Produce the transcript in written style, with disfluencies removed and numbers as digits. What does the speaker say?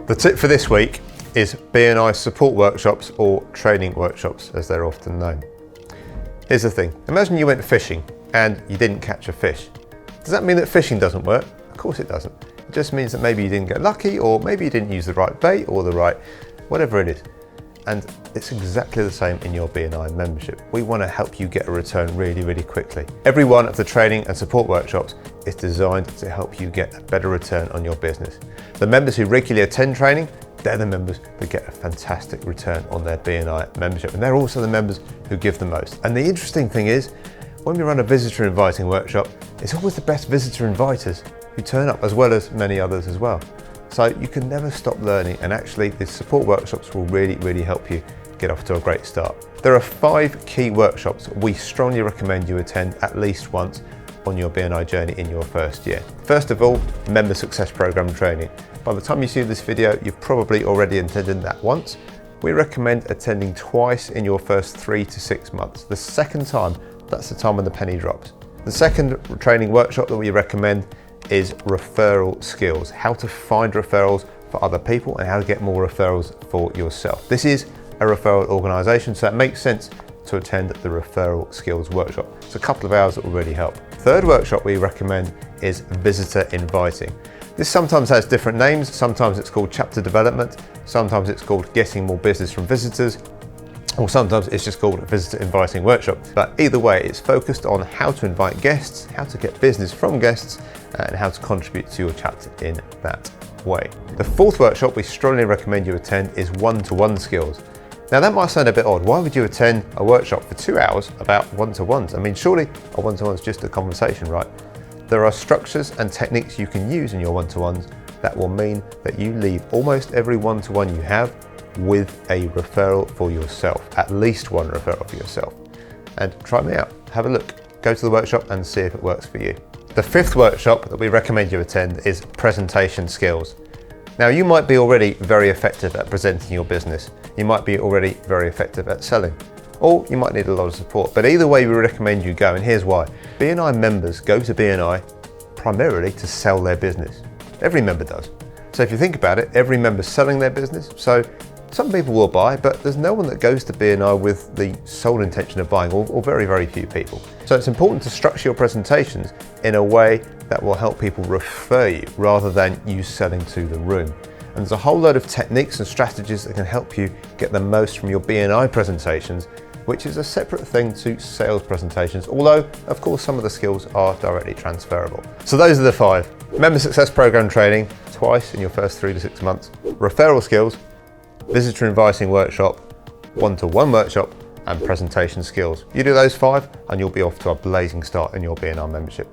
The tip for this week is B&I support workshops, or training workshops as they're often known. Here's the thing, imagine you went fishing and you didn't catch a fish. Does that mean that fishing doesn't work? Of course it doesn't. It just means that maybe you didn't get lucky, or maybe you didn't use the right bait or the right, whatever it is. And it's exactly the same in your B&I membership. We want to help you get a return really, really quickly. Every one of the training and support workshops is designed to help you get a better return on your business. The members who regularly attend training, they're the members that get a fantastic return on their B&I membership. And they're also the members who give the most. And the interesting thing is, when we run a visitor inviting workshop, it's always the best visitor inviters who turn up, as well as many others as well. So you can never stop learning, and actually the support workshops will really, really help you get off to a great start. There are 5 key workshops we strongly recommend you attend at least once on your B&I journey in your first year. First of all, Member Success Program training. By the time you see this video, you've probably already attended that once. We recommend attending twice in your first 3 to 6 months. The second time, that's the time when the penny drops. The second training workshop that we recommend is referral skills, how to find referrals for other people and how to get more referrals for yourself. This is a referral organisation, so it makes sense to attend the referral skills workshop. It's a couple of hours that will really help. Third workshop we recommend is visitor inviting. This sometimes has different names. Sometimes it's called chapter development, sometimes it's called getting more business from visitors, or sometimes it's just called a visitor inviting workshop. But either way, it's focused on how to invite guests, how to get business from guests, and how to contribute to your chapter in that way. The fourth workshop we strongly recommend you attend is one-to-one skills. Now that might sound a bit odd. Why would you attend a workshop for 2 hours about one-to-ones? I mean, surely a one-to-one is just a conversation, right? There are structures and techniques you can use in your one-to-ones that will mean that you leave almost every one-to-one you have with a referral for yourself, at least one referral for yourself. And try me out, have a look, go to the workshop and see if it works for you. The fifth workshop that we recommend you attend is presentation skills. Now you might be already very effective at presenting your business. You might be already very effective at selling, or you might need a lot of support. But either way, we recommend you go, and here's why. B&I members go to B&I primarily to sell their business. Every member does. So if you think about it, every member's selling their business. So some people will buy, but there's no one that goes to B&I with the sole intention of buying, or very, very few people. So it's important to structure your presentations in a way that will help people refer you rather than you selling to the room. And there's a whole load of techniques and strategies that can help you get the most from your B&I presentations, which is a separate thing to sales presentations, although of course some of the skills are directly transferable. So those are the 5. Member Success Program training, twice in your first 3 to 6 months. Referral skills, visitor inviting workshop, one-to-one workshop, and presentation skills. You do those 5 and you'll be off to a blazing start in your B&I membership.